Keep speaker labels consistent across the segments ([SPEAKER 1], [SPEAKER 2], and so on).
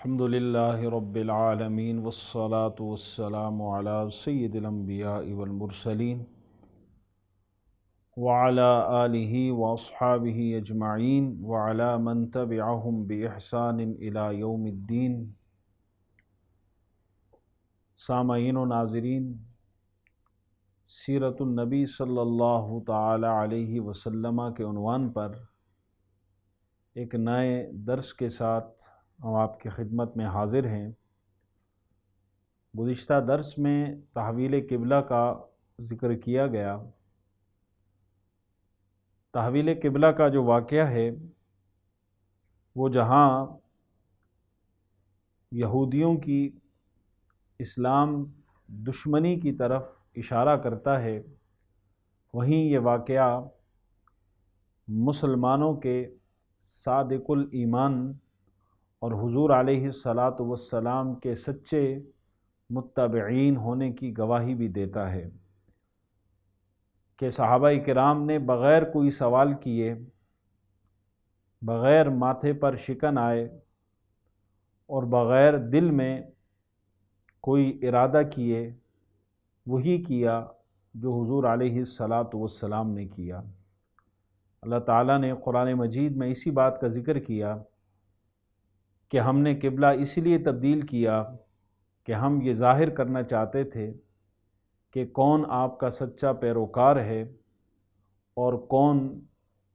[SPEAKER 1] الحمد للہ رب العالمین والصلاة والسلام علی سید الانبیاء والمرسلین وعلی آلہ واصحابہ اجمعین وعلی من تبعہم بإحسان الی یوم الدین۔ سامعین و ناظرین، سیرت النبی صلی اللہ تعالی علیہ وسلم کے عنوان پر ایک نئے درس کے ساتھ ہم آپ کی خدمت میں حاضر ہیں۔ گزشتہ درس میں تحویل قبلہ کا ذکر کیا گیا۔ تحویل قبلہ کا جو واقعہ ہے وہ جہاں یہودیوں کی اسلام دشمنی کی طرف اشارہ کرتا ہے، وہیں یہ واقعہ مسلمانوں کے صادق الایمان اور حضور علیہ الصلاۃ والسلام کے سچے متبعین ہونے کی گواہی بھی دیتا ہے کہ صحابہ کرام نے بغیر کوئی سوال کیے، بغیر ماتھے پر شکن آئے اور بغیر دل میں کوئی ارادہ کیے وہی کیا جو حضور علیہ الصلاۃ والسلام نے کیا۔ اللہ تعالیٰ نے قرآن مجید میں اسی بات کا ذکر کیا کہ ہم نے قبلہ اس لیے تبدیل کیا کہ ہم یہ ظاہر کرنا چاہتے تھے کہ کون آپ کا سچا پیروکار ہے اور کون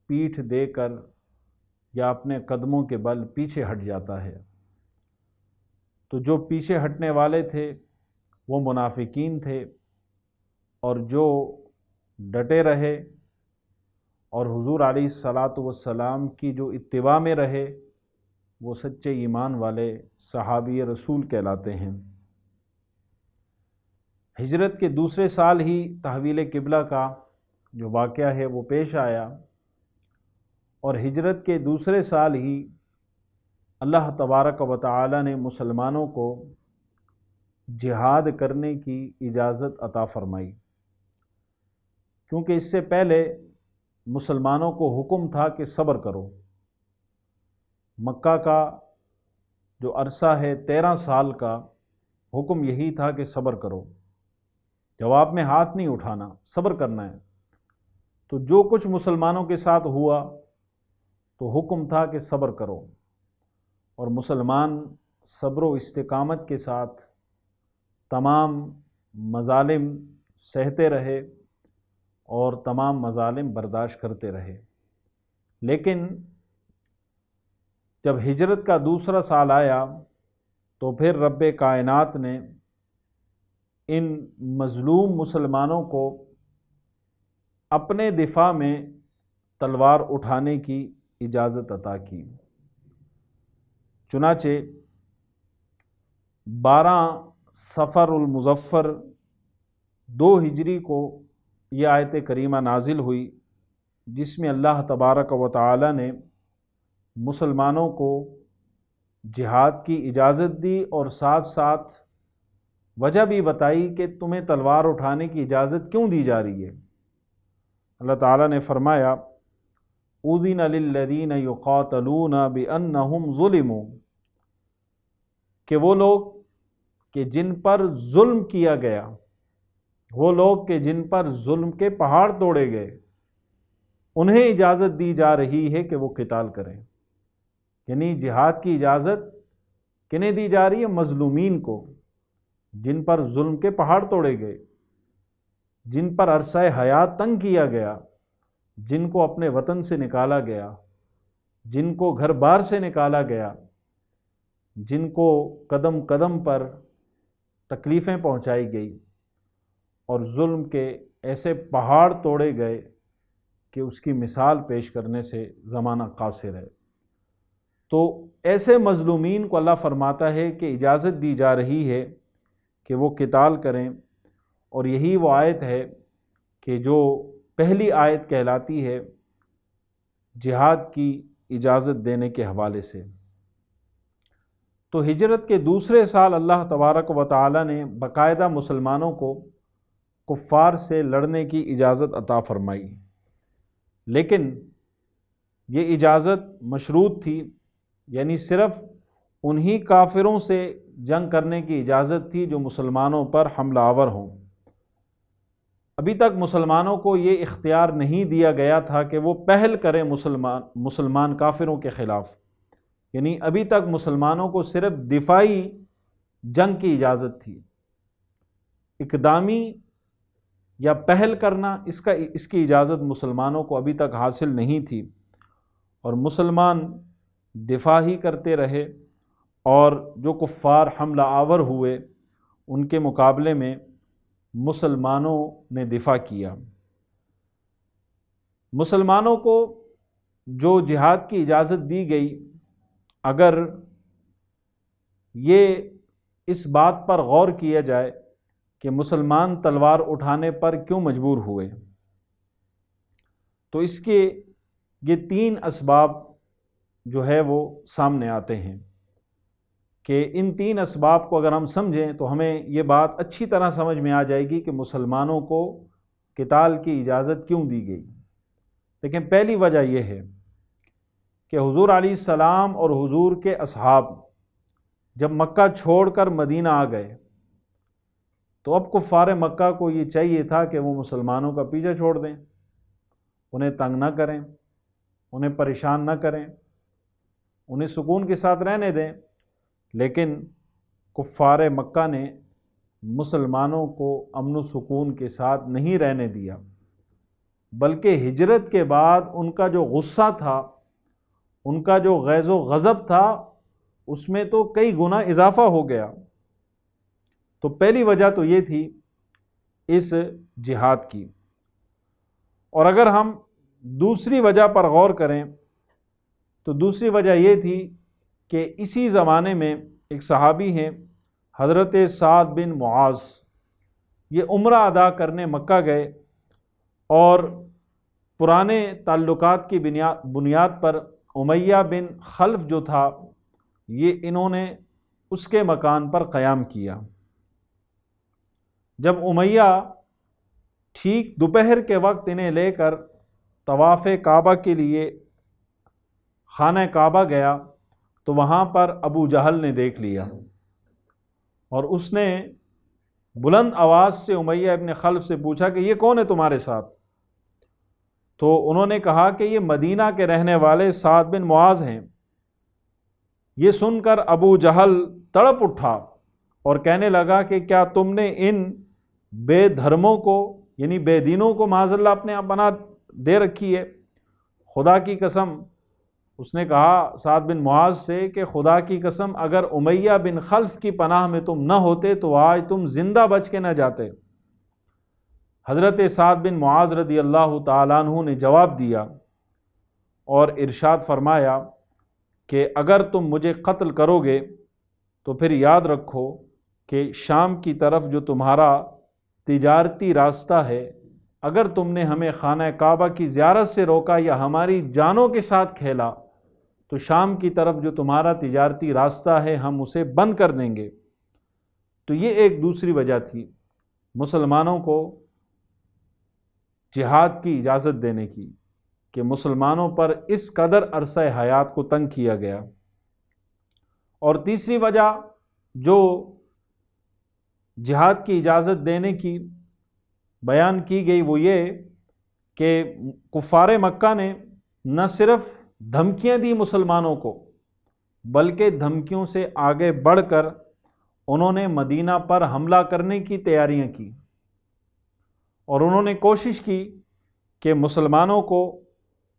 [SPEAKER 1] پیٹھ دے کر یا اپنے قدموں کے بل پیچھے ہٹ جاتا ہے۔ تو جو پیچھے ہٹنے والے تھے وہ منافقین تھے، اور جو ڈٹے رہے اور حضور علیہ الصلاۃ والسلام کی جو اتباع میں رہے وہ سچے ایمان والے صحابی رسول کہلاتے ہیں۔ ہجرت کے دوسرے سال ہی تحویل قبلہ کا جو واقعہ ہے وہ پیش آیا، اور ہجرت کے دوسرے سال ہی اللہ تبارک و تعالی نے مسلمانوں کو جہاد کرنے کی اجازت عطا فرمائی، کیونکہ اس سے پہلے مسلمانوں کو حکم تھا کہ صبر کرو۔ مکہ کا جو عرصہ ہے 13 سال کا، حکم یہی تھا کہ صبر کرو، جواب میں ہاتھ نہیں اٹھانا، صبر کرنا ہے۔ تو جو کچھ مسلمانوں کے ساتھ ہوا تو حکم تھا کہ صبر کرو، اور مسلمان صبر و استقامت کے ساتھ تمام مظالم سہتے رہے اور تمام مظالم برداشت کرتے رہے۔ لیکن جب ہجرت کا دوسرا سال آیا تو پھر رب کائنات نے ان مظلوم مسلمانوں کو اپنے دفاع میں تلوار اٹھانے کی اجازت عطا کی۔ چنانچہ 12 صفر المظفر 2 ہجری کو یہ آیت کریمہ نازل ہوئی، جس میں اللہ تبارک و تعالی نے مسلمانوں کو جہاد کی اجازت دی اور ساتھ ساتھ وجہ بھی بتائی کہ تمہیں تلوار اٹھانے کی اجازت کیوں دی جا رہی ہے۔ اللہ تعالیٰ نے فرمایا اُذِنَ لِلَّذِينَ يُقَاتَلُونَ بِأَنَّهُمْ ظُلِمُوا، کہ وہ لوگ کہ جن پر ظلم کیا گیا، وہ لوگ کہ جن پر ظلم کے پہاڑ توڑے گئے، انہیں اجازت دی جا رہی ہے کہ وہ قتال کریں۔ یعنی جہاد کی اجازت کنہیں دی جا رہی ہے؟ مظلومین کو، جن پر ظلم کے پہاڑ توڑے گئے، جن پر عرصہ حیات تنگ کیا گیا، جن کو اپنے وطن سے نکالا گیا، جن کو گھر بار سے نکالا گیا، جن کو قدم قدم پر تکلیفیں پہنچائی گئی اور ظلم کے ایسے پہاڑ توڑے گئے کہ اس کی مثال پیش کرنے سے زمانہ قاصر ہے۔ تو ایسے مظلومین کو اللہ فرماتا ہے کہ اجازت دی جا رہی ہے کہ وہ قتال کریں، اور یہی وہ آیت ہے کہ جو پہلی آیت کہلاتی ہے جہاد کی اجازت دینے کے حوالے سے۔ تو ہجرت کے دوسرے سال اللہ تبارک و تعالی نے باقاعدہ مسلمانوں کو کفار سے لڑنے کی اجازت عطا فرمائی، لیکن یہ اجازت مشروط تھی، یعنی صرف انہی کافروں سے جنگ کرنے کی اجازت تھی جو مسلمانوں پر حملہ آور ہوں۔ ابھی تک مسلمانوں کو یہ اختیار نہیں دیا گیا تھا کہ وہ پہل کریں مسلمان کافروں کے خلاف، یعنی ابھی تک مسلمانوں کو صرف دفاعی جنگ کی اجازت تھی، اقدامی یا پہل کرنا اس کی اجازت مسلمانوں کو ابھی تک حاصل نہیں تھی، اور مسلمان دفاع ہی کرتے رہے، اور جو کفار حملہ آور ہوئے ان کے مقابلے میں مسلمانوں نے دفاع کیا۔ مسلمانوں کو جو جہاد کی اجازت دی گئی، اگر یہ اس بات پر غور کیا جائے کہ مسلمان تلوار اٹھانے پر کیوں مجبور ہوئے، تو اس کے یہ 3 اسباب جو ہے وہ سامنے آتے ہیں کہ ان 3 اسباب کو اگر ہم سمجھیں تو ہمیں یہ بات اچھی طرح سمجھ میں آ جائے گی کہ مسلمانوں کو قتال کی اجازت کیوں دی گئی۔ لیکن پہلی وجہ یہ ہے کہ حضور علیہ السلام اور حضور کے اصحاب جب مکہ چھوڑ کر مدینہ آ گئے تو اب کفار مکہ کو یہ چاہیے تھا کہ وہ مسلمانوں کا پیچھا چھوڑ دیں، انہیں تنگ نہ کریں، انہیں پریشان نہ کریں، انہیں سکون کے ساتھ رہنے دیں، لیکن کفار مکہ نے مسلمانوں کو امن و سکون کے ساتھ نہیں رہنے دیا، بلکہ ہجرت کے بعد ان کا جو غصہ تھا، ان کا جو غیظ و غضب تھا، اس میں تو کئی گنا اضافہ ہو گیا۔ تو پہلی وجہ تو یہ تھی اس جہاد کی۔ اور اگر ہم دوسری وجہ پر غور کریں تو دوسری وجہ یہ تھی کہ اسی زمانے میں ایک صحابی ہیں حضرت سعد بن معاذ، یہ عمرہ ادا کرنے مکہ گئے، اور پرانے تعلقات کی بنیاد پر امیہ بن خلف جو تھا، یہ انہوں نے اس کے مکان پر قیام کیا۔ جب امیہ ٹھیک دوپہر کے وقت انہیں لے کر طواف کعبہ کے لیے خانہ کعبہ گیا تو وہاں پر ابو جہل نے دیکھ لیا، اور اس نے بلند آواز سے امیہ ابن خلف سے پوچھا کہ یہ کون ہے تمہارے ساتھ؟ تو انہوں نے کہا کہ یہ مدینہ کے رہنے والے سعد بن معاذ ہیں۔ یہ سن کر ابو جہل تڑپ اٹھا اور کہنے لگا کہ کیا تم نے ان بے دھرموں کو، یعنی بے دینوں کو معاذ اللہ اپنے آپ بنا دے رکھی ہے؟ خدا کی قسم، اس نے کہا سعد بن معاذ سے کہ خدا کی قسم اگر امیہ بن خلف کی پناہ میں تم نہ ہوتے تو آج تم زندہ بچ کے نہ جاتے۔ حضرت سعد بن معاذ رضی اللہ تعالیٰ عنہ نے جواب دیا اور ارشاد فرمایا کہ اگر تم مجھے قتل کرو گے تو پھر یاد رکھو کہ شام کی طرف جو تمہارا تجارتی راستہ ہے، اگر تم نے ہمیں خانہ کعبہ کی زیارت سے روکا یا ہماری جانوں کے ساتھ کھیلا تو شام کی طرف جو تمہارا تجارتی راستہ ہے ہم اسے بند کر دیں گے۔ تو یہ ایک دوسری وجہ تھی مسلمانوں کو جہاد کی اجازت دینے کی، کہ مسلمانوں پر اس قدر عرصہ حیات کو تنگ کیا گیا۔ اور تیسری وجہ جو جہاد کی اجازت دینے کی بیان کی گئی وہ یہ کہ کفار مکہ نے نہ صرف دھمکیاں دی مسلمانوں کو، بلکہ دھمکیوں سے آگے بڑھ کر انہوں نے مدینہ پر حملہ کرنے کی تیاریاں کی، اور انہوں نے کوشش کی کہ مسلمانوں کو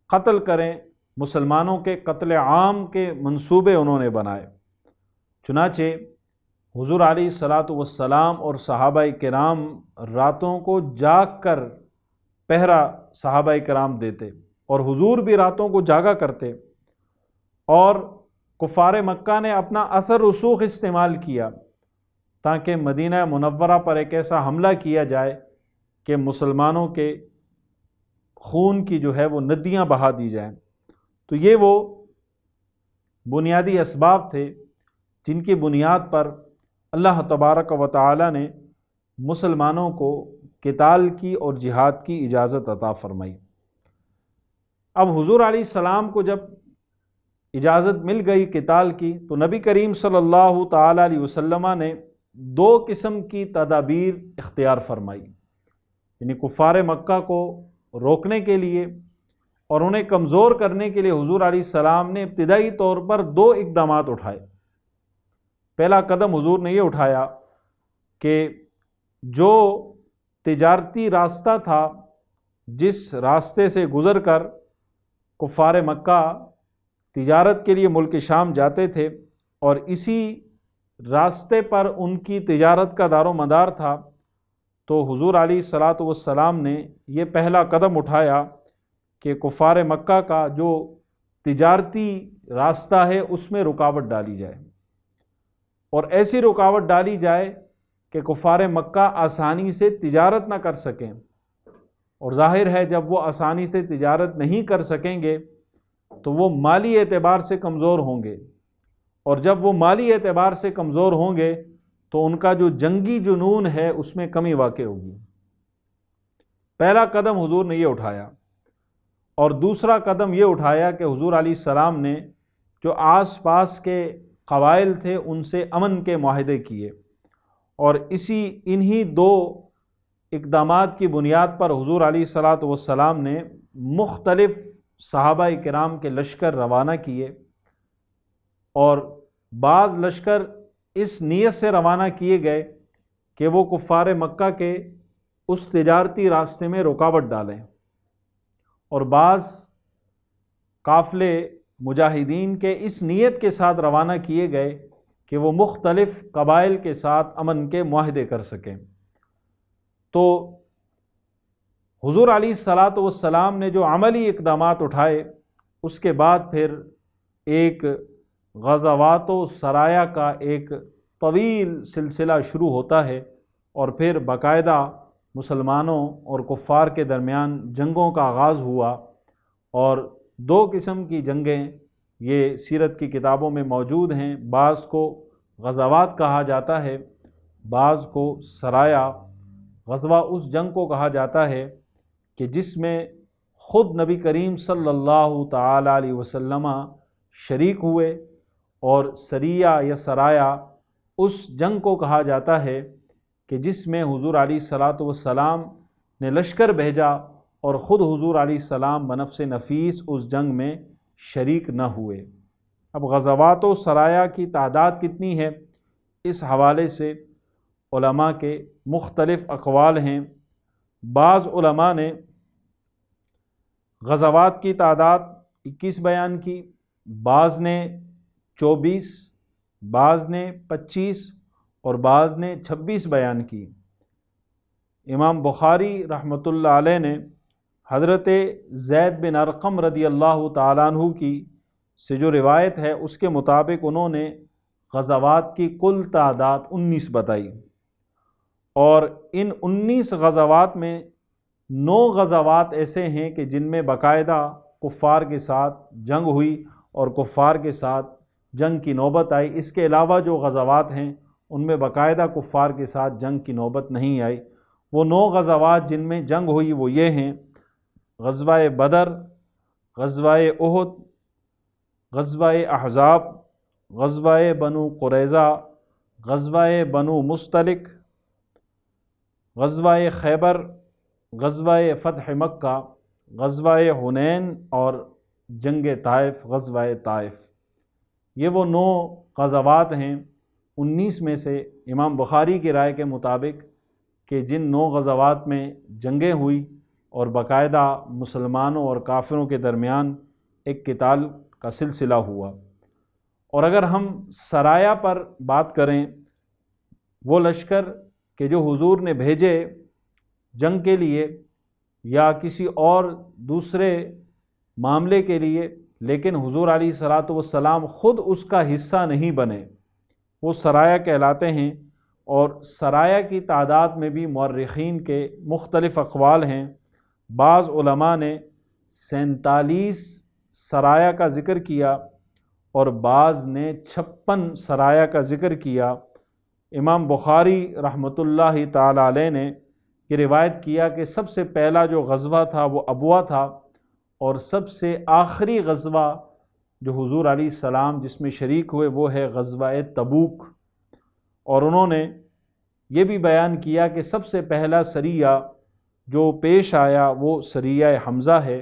[SPEAKER 1] قتل کریں، مسلمانوں کے قتل عام کے منصوبے انہوں نے بنائے۔ چنانچہ حضور علیہ الصلاۃ والسلام اور صحابہ کرام راتوں کو جاگ کر پہرا صحابہ کرام دیتے، اور حضور بھی راتوں کو جاگا کرتے، اور کفار مکہ نے اپنا اثر رسوخ استعمال کیا تاکہ مدینہ منورہ پر ایک ایسا حملہ کیا جائے کہ مسلمانوں کے خون کی جو ہے وہ ندیاں بہا دی جائیں۔ تو یہ وہ بنیادی اسباب تھے جن کی بنیاد پر اللہ تبارک و تعالی نے مسلمانوں کو قتال کی اور جہاد کی اجازت عطا فرمائی۔ اب حضور علیہ السلام کو جب اجازت مل گئی قتال کی، تو نبی کریم صلی اللہ تعالیٰ علیہ وسلم نے 2 قسم کی تدابیر اختیار فرمائی، یعنی کفار مکہ کو روکنے کے لیے اور انہیں کمزور کرنے کے لیے حضور علیہ السلام نے ابتدائی طور پر 2 اقدامات اٹھائے۔ پہلا قدم حضور نے یہ اٹھایا کہ جو تجارتی راستہ تھا، جس راستے سے گزر کر کفار مکہ تجارت کے لیے ملک شام جاتے تھے اور اسی راستے پر ان کی تجارت کا دار و مدار تھا، تو حضور علیہ الصلاۃ والسلام نے یہ پہلا قدم اٹھایا کہ کفار مکہ کا جو تجارتی راستہ ہے اس میں رکاوٹ ڈالی جائے، اور ایسی رکاوٹ ڈالی جائے کہ کفار مکہ آسانی سے تجارت نہ کر سکیں، اور ظاہر ہے جب وہ آسانی سے تجارت نہیں کر سکیں گے تو وہ مالی اعتبار سے کمزور ہوں گے، اور جب وہ مالی اعتبار سے کمزور ہوں گے تو ان کا جو جنگی جنون ہے اس میں کمی واقع ہوگی۔ پہلا قدم حضور نے یہ اٹھایا، اور دوسرا قدم یہ اٹھایا کہ حضور علیہ السلام نے جو آس پاس کے قبائل تھے ان سے امن کے معاہدے کیے، اور انہی 2 اقدامات کی بنیاد پر حضور علیہ الصلاۃ والسلام نے مختلف صحابہ کرام کے لشکر روانہ کیے، اور بعض لشکر اس نیت سے روانہ کیے گئے کہ وہ کفار مکہ کے اس تجارتی راستے میں رکاوٹ ڈالیں، اور بعض قافلے مجاہدین کے اس نیت کے ساتھ روانہ کیے گئے کہ وہ مختلف قبائل کے ساتھ امن کے معاہدے کر سکیں۔ تو حضور علیہ الصلاۃ والسلام نے جو عملی اقدامات اٹھائے، اس کے بعد پھر ایک غزوات و سرایا کا ایک طویل سلسلہ شروع ہوتا ہے، اور پھر باقاعدہ مسلمانوں اور کفار کے درمیان جنگوں کا آغاز ہوا، اور 2 قسم کی جنگیں یہ سیرت کی کتابوں میں موجود ہیں، بعض کو غزوات کہا جاتا ہے، بعض کو سرایا۔ غزوہ اس جنگ کو کہا جاتا ہے کہ جس میں خود نبی کریم صلی اللہ تعالیٰ علیہ وسلم شریک ہوئے، اور سریہ یا سرایا اس جنگ کو کہا جاتا ہے کہ جس میں حضور علیہ الصلاۃ والسلام نے لشکر بھیجا اور خود حضور علیہ السلام بنفس نفیس اس جنگ میں شریک نہ ہوئے۔ اب غزوات و سرایا کی تعداد کتنی ہے، اس حوالے سے علماء کے مختلف اقوال ہیں۔ بعض علماء نے غزوات کی تعداد 21 بیان کی، بعض نے 24، بعض نے 25 اور بعض نے 26 بیان کی۔ امام بخاری رحمۃ اللہ علیہ نے حضرت زید بن ارقم رضی اللہ تعالیٰ عنہ کی سے جو روایت ہے اس کے مطابق انہوں نے غزوات کی کل تعداد 19 بتائی، اور ان 19 غزوات میں 9 غزوات ایسے ہیں کہ جن میں باقاعدہ کفار کے ساتھ جنگ ہوئی اور کفار کے ساتھ جنگ کی نوبت آئی۔ اس کے علاوہ جو غزوات ہیں ان میں باقاعدہ کفار کے ساتھ جنگ کی نوبت نہیں آئی۔ وہ 9 غزوات جن میں جنگ ہوئی وہ یہ ہیں: غزوہ بدر، غزوہ احد، غزوہ احزاب، غزوہ بنو قریظہ، غزوہ بنو مستلق، غزوہ خیبر، غزوہ فتح مکہ، غزوہ حنین اور جنگ طائف، غزوہ طائف۔ یہ وہ 9 غزوات ہیں 19 میں سے امام بخاری کی رائے کے مطابق کہ جن 9 غزوات میں جنگیں ہوئی اور باقاعدہ مسلمانوں اور کافروں کے درمیان ایک قتال کا سلسلہ ہوا۔ اور اگر ہم سرایا پر بات کریں، وہ لشکر کہ جو حضور نے بھیجے جنگ کے لیے یا کسی اور دوسرے معاملے کے لیے، لیکن حضور علیہ الصلاۃ والسلام خود اس کا حصہ نہیں بنے، وہ سرایا کہلاتے ہیں۔ اور سرایا کی تعداد میں بھی مورخین کے مختلف اقوال ہیں۔ بعض علماء نے 47 سرایا کا ذکر کیا اور بعض نے 56 سرایا کا ذکر کیا۔ امام بخاری رحمۃ اللہ تعالی علیہ نے یہ روایت کیا کہ سب سے پہلا جو غزوہ تھا وہ ابوا تھا، اور سب سے آخری غزوہ جو حضور علیہ السلام جس میں شریک ہوئے وہ ہے غزوہ تبوک، اور انہوں نے یہ بھی بیان کیا کہ سب سے پہلا سریہ جو پیش آیا وہ سریہ حمزہ ہے۔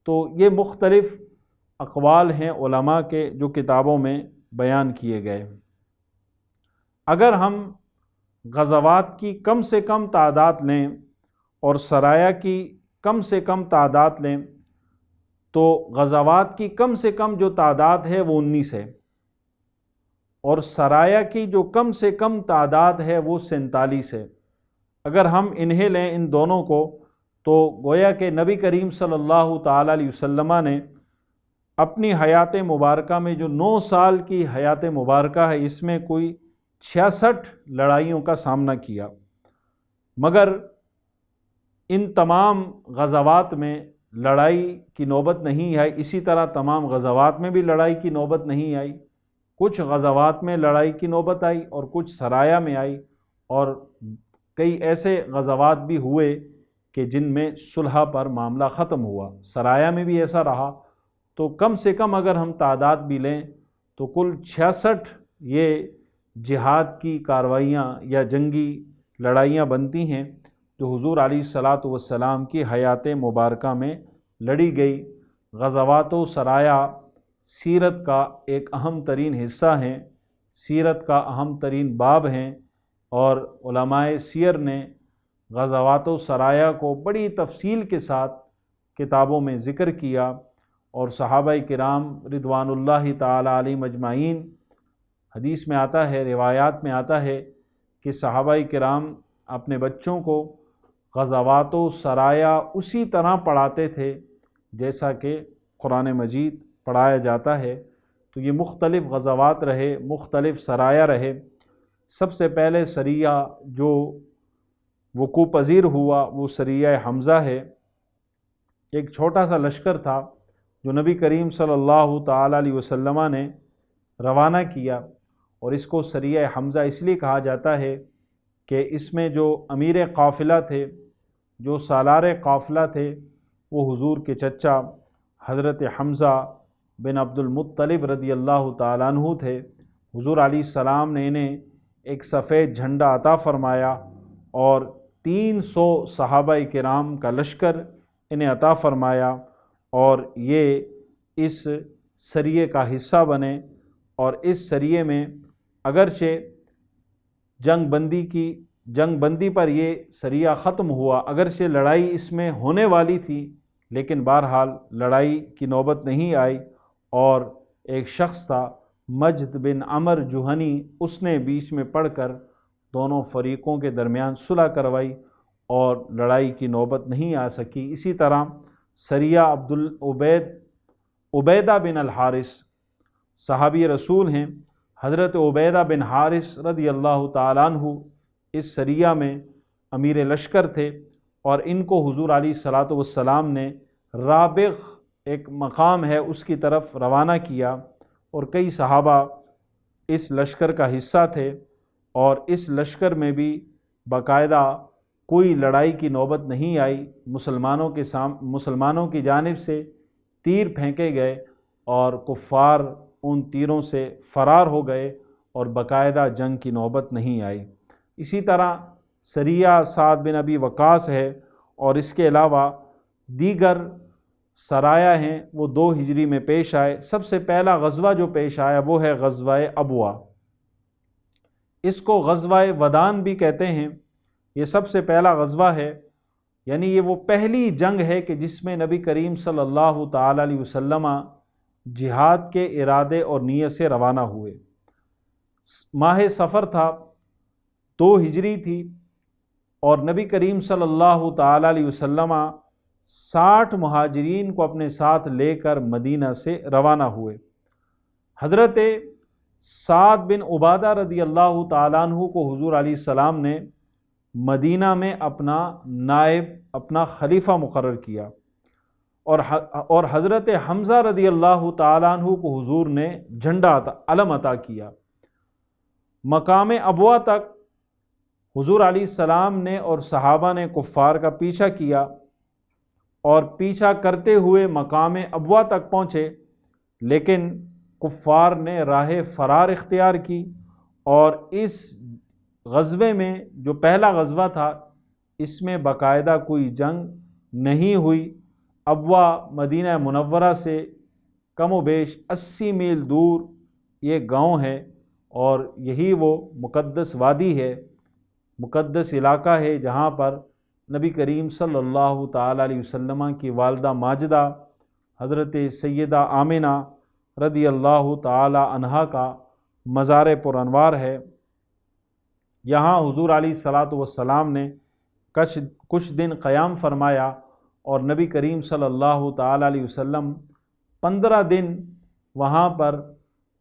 [SPEAKER 1] تو یہ مختلف اقوال ہیں علماء کے جو کتابوں میں بیان کیے گئے۔ اگر ہم غزوات کی کم سے کم تعداد لیں اور سرایا کی کم سے کم تعداد لیں تو غزوات کی کم سے کم جو تعداد ہے وہ 19 ہے، اور سرایا کی جو کم سے کم تعداد ہے وہ 47 ہے۔ اگر ہم انہیں لیں ان دونوں کو تو گویا کہ نبی کریم صلی اللہ تعالیٰ علیہ وسلم نے اپنی حیات مبارکہ میں جو 9 سال کی حیات مبارکہ ہے اس میں کوئی 66 لڑائیوں کا سامنا کیا، مگر ان تمام غزوات میں لڑائی کی نوبت نہیں آئی۔ اسی طرح تمام غزوات میں بھی لڑائی کی نوبت نہیں آئی، کچھ غزوات میں لڑائی کی نوبت آئی اور کچھ سرایا میں آئی، اور کئی ایسے غزوات بھی ہوئے کہ جن میں صلح پر معاملہ ختم ہوا۔ سرایا میں بھی ایسا رہا۔ تو کم سے کم اگر ہم تعداد بھی لیں تو کل 66 یہ جہاد کی کارروائیاں یا جنگی لڑائیاں بنتی ہیں جو حضور علیہ الصلاۃ والسلام کی حیات مبارکہ میں لڑی گئی۔ غزوات و سرایا سیرت کا ایک اہم ترین حصہ ہیں، سیرت کا اہم ترین باب ہیں، اور علماء سیر نے غزوات و سرایا کو بڑی تفصیل کے ساتھ کتابوں میں ذکر کیا، اور صحابہ کرام رضوان اللہ تعالی علیہم اجمعین، حدیث میں آتا ہے، روایات میں آتا ہے کہ صحابہ کرام اپنے بچوں کو غزوات و سرایا اسی طرح پڑھاتے تھے جیسا کہ قرآن مجید پڑھایا جاتا ہے۔ تو یہ مختلف غزوات رہے، مختلف سرایا رہے۔ سب سے پہلے سریہ جو وقوع پذیر ہوا وہ سریہ حمزہ ہے۔ ایک چھوٹا سا لشکر تھا جو نبی کریم صلی اللہ تعالیٰ علیہ وسلم نے روانہ کیا، اور اس کو سریہ حمزہ اس لیے کہا جاتا ہے کہ اس میں جو امیر قافلہ تھے، جو سالار قافلہ تھے، وہ حضور کے چچا حضرت حمزہ بن عبد المطلب رضی اللہ تعالیٰ عنہ تھے۔ حضور علیہ السلام نے انہیں ایک سفید جھنڈا عطا فرمایا اور 300 صحابہ کرام کا لشکر انہیں عطا فرمایا، اور یہ اس سریے کا حصہ بنے، اور اس سریے میں اگرچہ جنگ بندی پر یہ سریہ ختم ہوا، اگرچہ لڑائی اس میں ہونے والی تھی لیکن بہرحال لڑائی کی نوبت نہیں آئی، اور ایک شخص تھا مجد بن عمر جوہنی، اس نے بیچ میں پڑھ کر دونوں فریقوں کے درمیان صلح کروائی اور لڑائی کی نوبت نہیں آ سکی۔ اسی طرح سریہ عبیدہ بن الحارث صحابی رسول ہیں، حضرت عبیدہ بن حارث رضی اللہ تعالیٰ عنہ اس سریہ میں امیر لشکر تھے، اور ان کو حضور علیہ الصلاۃ والسلام نے رابغ ایک مقام ہے اس کی طرف روانہ کیا، اور کئی صحابہ اس لشکر کا حصہ تھے، اور اس لشکر میں بھی باقاعدہ کوئی لڑائی کی نوبت نہیں آئی۔ مسلمانوں کی جانب سے تیر پھینکے گئے اور کفار ان تیروں سے فرار ہو گئے، اور باقاعدہ جنگ کی نوبت نہیں آئی۔ اسی طرح سریہ سعد بن ابی وقاص ہے، اور اس کے علاوہ دیگر سرایا ہیں وہ 2 ہجری میں پیش آئے۔ سب سے پہلا غزوہ جو پیش آیا وہ ہے غزوہ ابوا، اس کو غزوہ ودان بھی کہتے ہیں۔ یہ سب سے پہلا غزوہ ہے، یعنی یہ وہ پہلی جنگ ہے کہ جس میں نبی کریم صلی اللہ تعالی علیہ وسلم جہاد کے ارادے اور نیت سے روانہ ہوئے۔ ماہ سفر تھا، 2 ہجری تھی، اور نبی کریم صلی اللہ تعالی علیہ وسلم 60 مہاجرین کو اپنے ساتھ لے کر مدینہ سے روانہ ہوئے۔ حضرت سعد بن عبادہ رضی اللہ تعالیٰ عنہ کو حضور علیہ السلام نے مدینہ میں اپنا نائب، اپنا خلیفہ مقرر کیا، اور حضرت حمزہ رضی اللہ تعالیٰ عنہ کو حضور نے جھنڈا علم عطا کیا۔ مقام ابوا تک حضور علیہ السلام نے اور صحابہ نے کفار کا پیچھا کیا، اور پیچھا کرتے ہوئے مقام ابوا تک پہنچے، لیکن کفار نے راہ فرار اختیار کی، اور اس غزوے میں جو پہلا غزوہ تھا اس میں باقاعدہ کوئی جنگ نہیں ہوئی۔ ابوا مدینہ منورہ سے کم و بیش 80 میل دور یہ گاؤں ہے، اور یہی وہ مقدس وادی ہے، مقدس علاقہ ہے جہاں پر نبی کریم صلی اللہ تعالیٰ علیہ وسلم کی والدہ ماجدہ حضرت سیدہ آمنہ رضی اللہ تعالی عنہا کا مزار پر انوار ہے۔ یہاں حضور علیہ الصلاۃ والسلام نے کچھ دن قیام فرمایا، اور نبی کریم صلی اللہ تعالیٰ علیہ وسلم 15 دن وہاں پر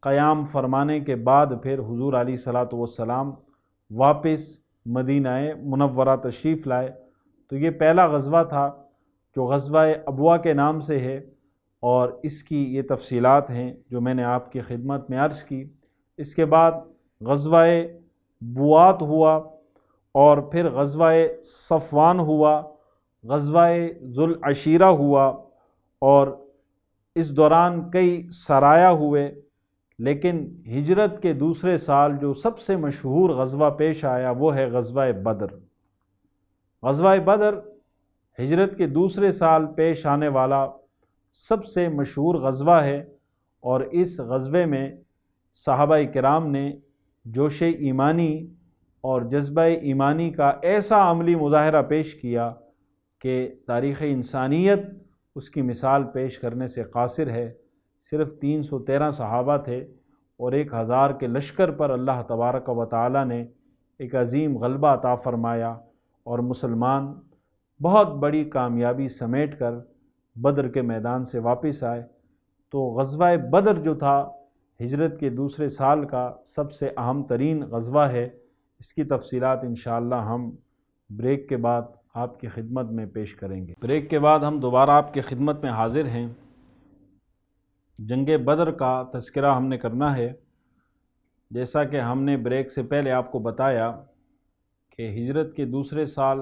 [SPEAKER 1] قیام فرمانے کے بعد پھر حضور علیہ الصلاۃ والسلام واپس مدینہ منورہ تشریف لائے۔ تو یہ پہلا غزوہ تھا جو غزوہ ابوا کے نام سے ہے، اور اس کی یہ تفصیلات ہیں جو میں نے آپ کی خدمت میں عرض کی۔ اس کے بعد غزوہ بوات ہوا، اور پھر غزوہ صفوان ہوا، غزوہ ذوالعشیرہ ہوا، اور اس دوران کئی سرایا ہوئے۔ لیکن ہجرت کے دوسرے سال جو سب سے مشہور غزوہ پیش آیا وہ ہے غزوہ بدر۔ غزوہ بدر ہجرت کے دوسرے سال پیش آنے والا سب سے مشہور غزوہ ہے، اور اس غزوے میں صحابہ کرام نے جوش ایمانی اور جذبہ ایمانی کا ایسا عملی مظاہرہ پیش کیا کہ تاریخ انسانیت اس کی مثال پیش کرنے سے قاصر ہے۔ صرف 313 صحابہ تھے، اور 1000 کے لشکر پر اللہ تبارک و تعالی نے ایک عظیم غلبہ عطا فرمایا، اور مسلمان بہت بڑی کامیابی سمیٹ کر بدر کے میدان سے واپس آئے۔ تو غزوہ بدر جو تھا ہجرت کے دوسرے سال کا سب سے اہم ترین غزوہ ہے۔ اس کی تفصیلات انشاءاللہ ہم بریک کے بعد آپ کی خدمت میں پیش کریں گے۔ بریک کے بعد ہم دوبارہ آپ کی خدمت میں حاضر ہیں۔ جنگ بدر کا تذکرہ ہم نے کرنا ہے۔ جیسا کہ ہم نے بریک سے پہلے آپ کو بتایا کہ ہجرت کے دوسرے سال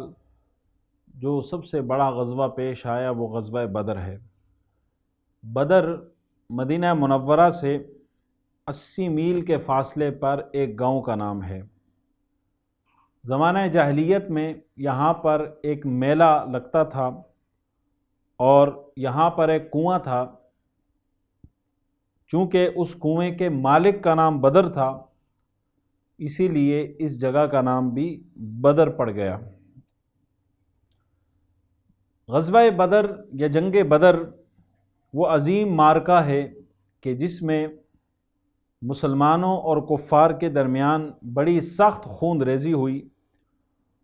[SPEAKER 1] جو سب سے بڑا غزوہ پیش آیا وہ غزوہ بدر ہے۔ بدر مدینہ منورہ سے 80 میل کے فاصلے پر ایک گاؤں کا نام ہے۔ زمانہ جاہلیت میں یہاں پر ایک میلہ لگتا تھا، اور یہاں پر ایک کنواں تھا۔ چونکہ اس کنویں کے مالک کا نام بدر تھا، اسی لیے اس جگہ کا نام بھی بدر پڑ گیا۔ غزوہ بدر یا جنگ بدر وہ عظیم معرکہ ہے کہ جس میں مسلمانوں اور کفار کے درمیان بڑی سخت خون ریزی ہوئی،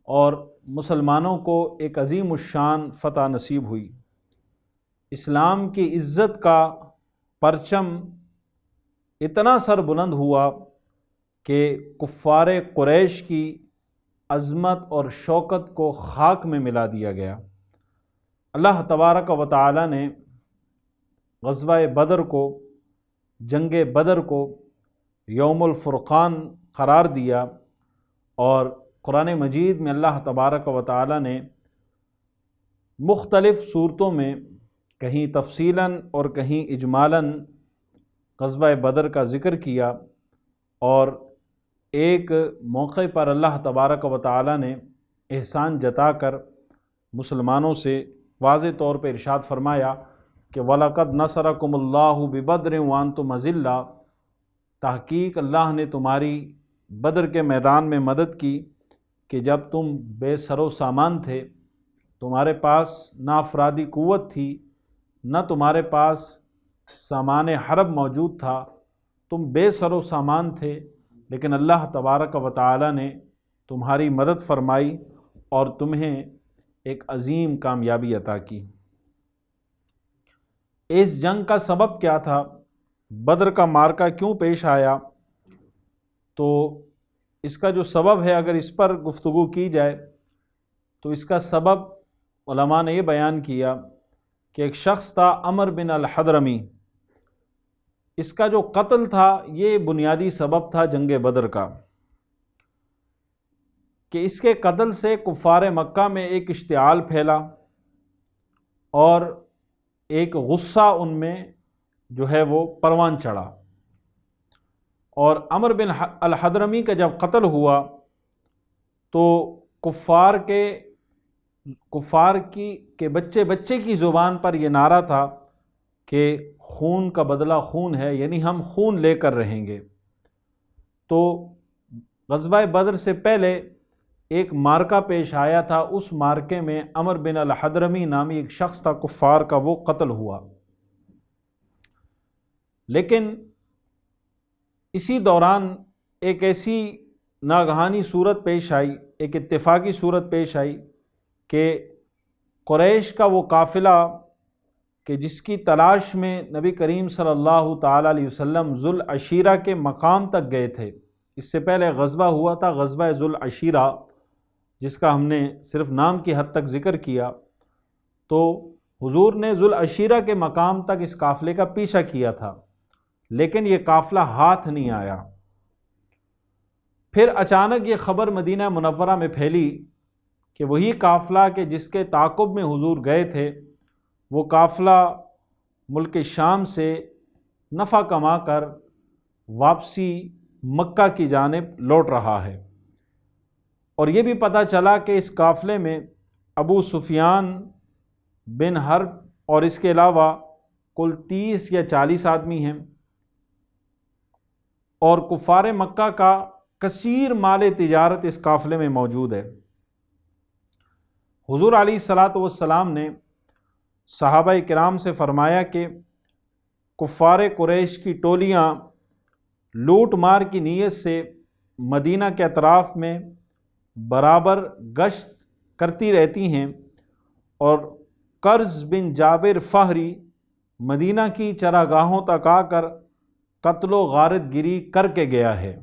[SPEAKER 1] اور مسلمانوں کو ایک عظیم الشان فتح نصیب ہوئی۔ اسلام کی عزت کا پرچم اتنا سر بلند ہوا کہ کفار قریش کی عظمت اور شوکت کو خاک میں ملا دیا گیا۔ اللہ تبارک و تعالی نے غزوہ بدر کو، جنگ بدر کو یوم الفرقان قرار دیا، اور قرآن مجید میں اللہ تبارک و تعالی نے مختلف صورتوں میں کہیں تفصیلاً اور کہیں اجمالاً غزوہ بدر کا ذکر کیا، اور ایک موقع پر اللہ تبارک و تعالی نے احسان جتا کر مسلمانوں سے واضح طور پر ارشاد فرمایا کہ وَلَقَدْ نَصَرَكُمُ اللَّهُ بِبَدْرٍ وَأَنْتُمْ أَذِلَّةٌ، تحقیق اللہ نے تمہاری بدر کے میدان میں مدد کی کہ جب تم بے سر و سامان تھے، تمہارے پاس نہ افرادی قوت تھی، نہ تمہارے پاس سامان حرب موجود تھا، تم بے سر و سامان تھے، لیکن اللہ تبارک و تعالی نے تمہاری مدد فرمائی اور تمہیں ایک عظیم کامیابی عطا کی۔ اس جنگ کا سبب کیا تھا؟ بدر کا معرکہ کیوں پیش آیا؟ تو اس کا جو سبب ہے، اگر اس پر گفتگو کی جائے تو اس کا سبب علماء نے یہ بیان کیا کہ ایک شخص تھا عمر بن الحضرمی، اس کا جو قتل تھا یہ بنیادی سبب تھا جنگ بدر کا، کہ اس کے قتل سے کفار مکہ میں ایک اشتعال پھیلا، اور ایک غصہ ان میں جو ہے وہ پروان چڑھا، اور عمر بن الحضرمی کا جب قتل ہوا تو کفار کے بچے بچے کی زبان پر یہ نعرہ تھا کہ خون کا بدلہ خون ہے، یعنی ہم خون لے کر رہیں گے۔ تو غزوہ بدر سے پہلے ایک مارکہ پیش آیا تھا، اس مارکے میں عمر بن الحضرمی نامی ایک شخص تھا کفار کا، وہ قتل ہوا۔ لیکن اسی دوران ایک ایسی ناگہانی صورت پیش آئی، ایک اتفاقی صورت پیش آئی کہ قریش کا وہ قافلہ کہ جس کی تلاش میں نبی کریم صلی اللہ تعالیٰ علیہ وسلم ذوالعشیرہ کے مقام تک گئے تھے۔ اس سے پہلے غزوہ ہوا تھا غزوہ ذوالعشیرہ، جس کا ہم نے صرف نام کی حد تک ذکر کیا۔ تو حضور نے ذوالعشیرہ کے مقام تک اس قافلے کا پیچھا کیا تھا، لیکن یہ قافلہ ہاتھ نہیں آیا۔ پھر اچانک یہ خبر مدینہ منورہ میں پھیلی کہ وہی قافلہ کہ جس کے تعاقب میں حضور گئے تھے، وہ قافلہ ملک شام سے نفع کما کر واپسی مکہ کی جانب لوٹ رہا ہے۔ اور یہ بھی پتہ چلا کہ اس قافلے میں ابو سفیان بن حرب اور اس کے علاوہ کل 30 یا 40 آدمی ہیں، اور کفار مکہ کا کثیر مال تجارت اس قافلے میں موجود ہے۔ حضور علیہ الصلاۃ والسلام نے صحابہ کرام سے فرمایا کہ کفار قریش کی ٹولیاں لوٹ مار کی نیت سے مدینہ کے اطراف میں برابر گشت کرتی رہتی ہیں، اور قرظ بن جابر فہری مدینہ کی چراگاہوں تک آ کر قتل و غارت گیری کر کے گیا ہے،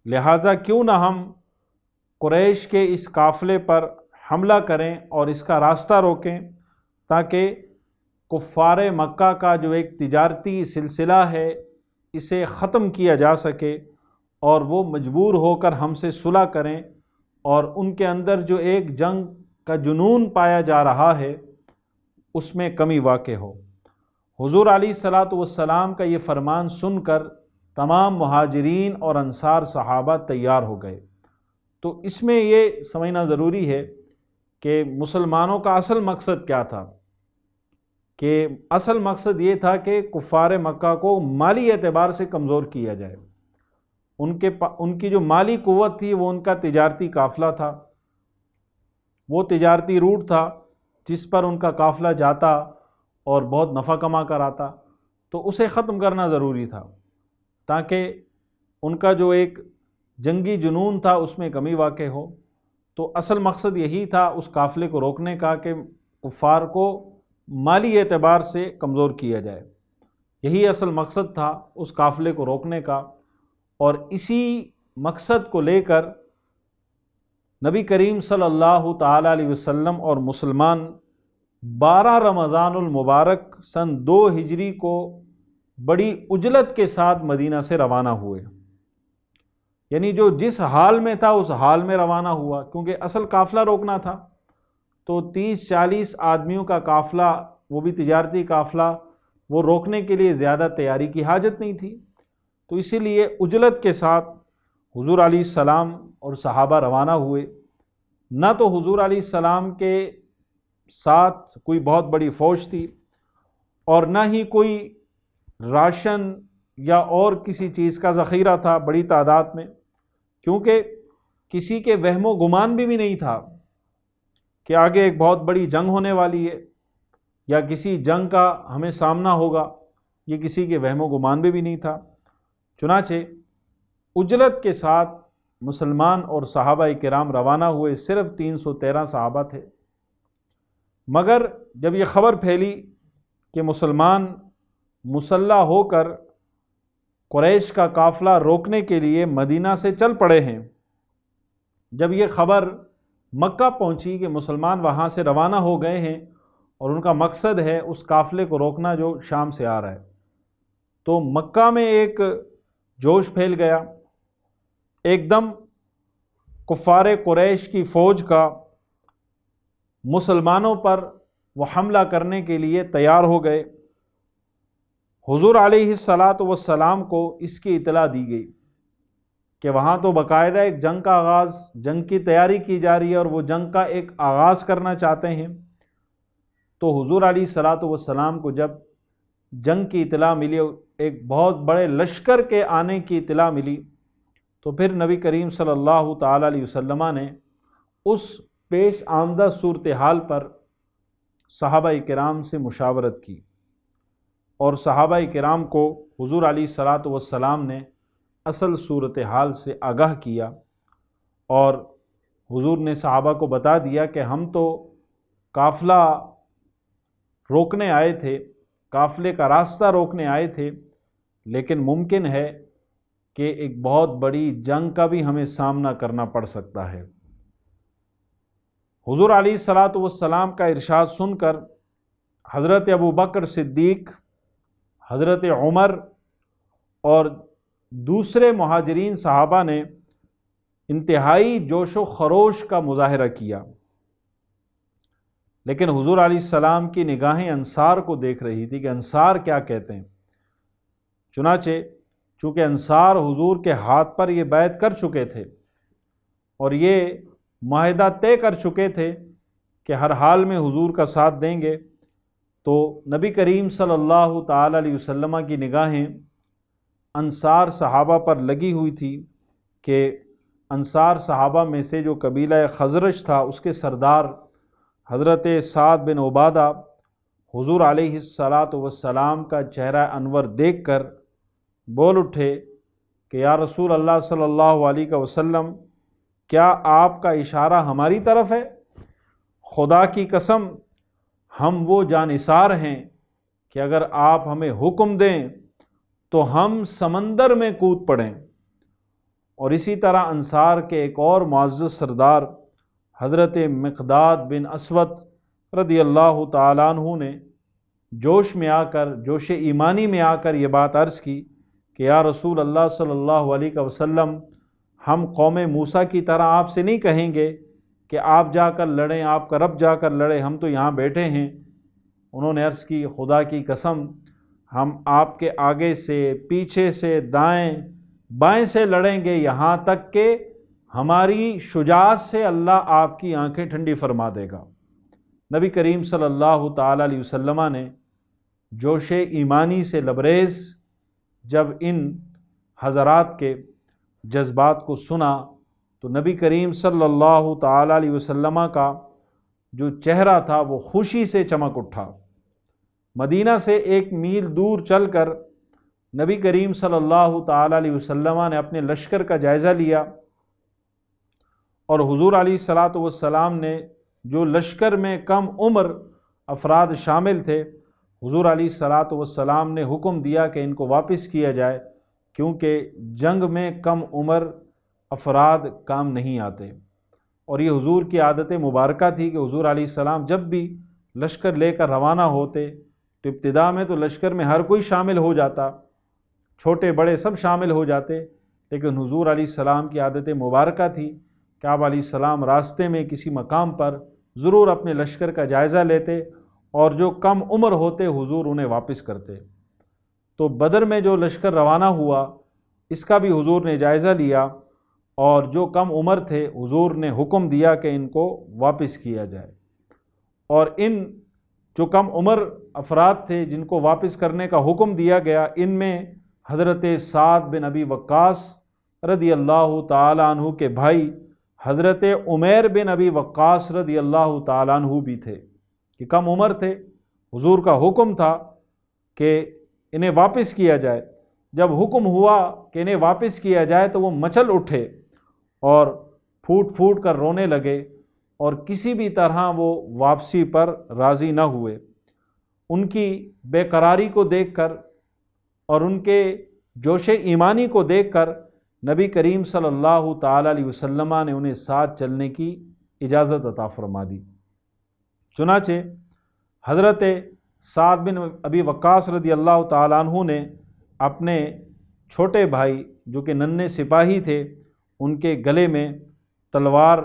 [SPEAKER 1] لہٰذا کیوں نہ ہم قریش کے اس قافلے پر حملہ کریں اور اس کا راستہ روکیں، تاکہ کفار مکہ کا جو ایک تجارتی سلسلہ ہے اسے ختم کیا جا سکے، اور وہ مجبور ہو کر ہم سے صلح کریں، اور ان کے اندر جو ایک جنگ کا جنون پایا جا رہا ہے اس میں کمی واقع ہو۔ حضور علیہ الصلاۃ والسلام کا یہ فرمان سن کر تمام مہاجرین اور انصار صحابہ تیار ہو گئے۔ تو اس میں یہ سمجھنا ضروری ہے کہ مسلمانوں کا اصل مقصد کیا تھا، کہ اصل مقصد یہ تھا کہ کفار مکہ کو مالی اعتبار سے کمزور کیا جائے۔ ان کی جو مالی قوت تھی وہ ان کا تجارتی قافلہ تھا، وہ تجارتی روٹ تھا جس پر ان کا قافلہ جاتا اور بہت نفع کما کر آتا، تو اسے ختم کرنا ضروری تھا تاکہ ان کا جو ایک جنگی جنون تھا اس میں کمی واقع ہو۔ تو اصل مقصد یہی تھا اس قافلے کو روکنے کا کہ کفار کو مالی اعتبار سے کمزور کیا جائے، یہی اصل مقصد تھا اس قافلے کو روکنے کا۔ اور اسی مقصد کو لے کر نبی کریم صلی اللہ تعالیٰ علیہ وسلم اور مسلمان 12 رمضان المبارک سن 2 ہجری کو بڑی عجلت کے ساتھ مدینہ سے روانہ ہوئے، یعنی جو جس حال میں تھا اس حال میں روانہ ہوا، کیونکہ اصل قافلہ روکنا تھا۔ تو 30-40 آدمیوں کا قافلہ، وہ بھی تجارتی قافلہ، وہ روکنے کے لیے زیادہ تیاری کی حاجت نہیں تھی، تو اسی لیے عجلت کے ساتھ حضور علیہ السلام اور صحابہ روانہ ہوئے۔ نہ تو حضور علیہ السلام کے ساتھ کوئی بہت بڑی فوج تھی، اور نہ ہی کوئی راشن یا اور کسی چیز کا ذخیرہ تھا بڑی تعداد میں، کیونکہ کسی کے وہم و گمان بھی نہیں تھا کہ آگے ایک بہت بڑی جنگ ہونے والی ہے یا کسی جنگ کا ہمیں سامنا ہوگا، یہ کسی کے وہم و گمان بھی نہیں تھا۔ چنانچہ عجلت کے ساتھ مسلمان اور صحابہ کرام روانہ ہوئے، صرف 313 صحابہ تھے۔ مگر جب یہ خبر پھیلی کہ مسلمان مسلح ہو کر قریش کا قافلہ روکنے کے لیے مدینہ سے چل پڑے ہیں، جب یہ خبر مکہ پہنچی کہ مسلمان وہاں سے روانہ ہو گئے ہیں اور ان کا مقصد ہے اس قافلے کو روکنا جو شام سے آ رہا ہے، تو مکہ میں ایک جوش پھیل گیا۔ ایک دم کفار قریش کی فوج کا مسلمانوں پر وہ حملہ کرنے کے لیے تیار ہو گئے۔ حضور علیہ الصلاۃ والسلام کو اس کی اطلاع دی گئی کہ وہاں تو باقاعدہ ایک جنگ کا آغاز، جنگ کی تیاری کی جا رہی ہے اور وہ جنگ کا ایک آغاز کرنا چاہتے ہیں۔ تو حضور علیہ الصلاۃ والسلام کو جب جنگ کی اطلاع ملی، ایک بہت بڑے لشکر کے آنے کی اطلاع ملی، تو پھر نبی کریم صلی اللہ تعالیٰ علیہ وسلم نے اس پیش آمدہ صورتحال پر صحابہ کرام سے مشاورت کی، اور صحابہ کرام کو حضور علیہ الصلاۃ والسلام نے اصل صورتحال سے آگاہ کیا، اور حضور نے صحابہ کو بتا دیا کہ ہم تو قافلہ روکنے آئے تھے، قافلے کا راستہ روکنے آئے تھے، لیکن ممکن ہے کہ ایک بہت بڑی جنگ کا بھی ہمیں سامنا کرنا پڑ سکتا ہے۔ حضور علیہ الصلاۃ والسلام کا ارشاد سن کر حضرت ابوبکر صدیق، حضرت عمر اور دوسرے مہاجرین صحابہ نے انتہائی جوش و خروش کا مظاہرہ کیا، لیکن حضور علیہ السلام کی نگاہیں انصار کو دیکھ رہی تھی کہ انصار کیا کہتے ہیں۔ چنانچہ چونکہ انصار حضور کے ہاتھ پر یہ بیعت کر چکے تھے اور یہ معاہدہ طے کر چکے تھے کہ ہر حال میں حضور کا ساتھ دیں گے، تو نبی کریم صلی اللہ تعالی علیہ وسلم کی نگاہیں انصار صحابہ پر لگی ہوئی تھی کہ انصار صحابہ میں سے جو قبیلہ خزرج تھا، اس کے سردار حضرت سعد بن عبادہ حضور علیہ الصلاۃ والسلام کا چہرہ انور دیکھ کر بول اٹھے کہ یا رسول اللہ صلی اللہ علیہ وسلم، کیا آپ کا اشارہ ہماری طرف ہے؟ خدا کی قسم ہم وہ جانثار ہیں کہ اگر آپ ہمیں حکم دیں تو ہم سمندر میں کود پڑیں۔ اور اسی طرح انصار کے ایک اور معزز سردار حضرت مقداد بن اسود رضی اللہ تعالیٰ عنہ نے جوش میں آ کر، جوش ایمانی میں آ کر یہ بات عرض کی کہ یا رسول اللہ صلی اللہ علیہ وسلم، ہم قوم موسیٰ کی طرح آپ سے نہیں کہیں گے کہ آپ جا کر لڑیں، آپ کا رب جا کر لڑے، ہم تو یہاں بیٹھے ہیں۔ انہوں نے عرض کی خدا کی قسم ہم آپ کے آگے سے، پیچھے سے، دائیں بائیں سے لڑیں گے، یہاں تک کہ ہماری شجاعت سے اللہ آپ کی آنکھیں ٹھنڈی فرما دے گا۔ نبی کریم صلی اللہ تعالیٰ علیہ وسلم نے جوش ایمانی سے لبریز جب ان حضرات کے جذبات کو سنا تو نبی کریم صلی اللہ تعالیٰ علیہ وسلم کا جو چہرہ تھا وہ خوشی سے چمک اٹھا۔ مدینہ سے 1 میل دور چل کر نبی کریم صلی اللہ تعالیٰ علیہ وسلم نے اپنے لشکر کا جائزہ لیا، اور حضور علیہ الصلاۃ والسلام نے جو لشکر میں کم عمر افراد شامل تھے، حضور علیہ الصلاۃ والسلام نے حکم دیا کہ ان کو واپس کیا جائے، کیونکہ جنگ میں کم عمر افراد کام نہیں آتے۔ اور یہ حضور کی عادت مبارکہ تھی کہ حضور علیہ السلام جب بھی لشکر لے کر روانہ ہوتے تو ابتدا میں تو لشکر میں ہر کوئی شامل ہو جاتا، چھوٹے بڑے سب شامل ہو جاتے، لیکن حضور علیہ السلام کی عادت مبارکہ تھی کہ آپ علیہ السلام راستے میں کسی مقام پر ضرور اپنے لشکر کا جائزہ لیتے، اور جو کم عمر ہوتے حضور انہیں واپس کرتے۔ تو بدر میں جو لشکر روانہ ہوا اس کا بھی حضور نے جائزہ لیا، اور جو کم عمر تھے حضور نے حکم دیا کہ ان کو واپس کیا جائے۔ اور ان جو کم عمر افراد تھے جن کو واپس کرنے کا حکم دیا گیا، ان میں حضرت سعد بن ابی وقاص رضی اللہ تعالیٰ عنہ کے بھائی حضرت عمیر بن ابی وقاص رضی اللہ تعالیٰ عنہ بھی تھے، کہ کم عمر تھے، حضور کا حکم تھا کہ انہیں واپس کیا جائے۔ جب حکم ہوا کہ انہیں واپس کیا جائے تو وہ مچل اٹھے اور پھوٹ پھوٹ کر رونے لگے، اور کسی بھی طرح وہ واپسی پر راضی نہ ہوئے۔ ان کی بے قراری کو دیکھ کر اور ان کے جوش ایمانی کو دیکھ کر نبی کریم صلی اللہ تعالیٰ علیہ وسلم نے انہیں ساتھ چلنے کی اجازت عطا فرما دی۔ چنانچہ حضرت سعد بن ابی وقاص رضی اللہ تعالیٰ عنہ نے اپنے چھوٹے بھائی جو کہ ننھے سپاہی تھے ان کے گلے میں تلوار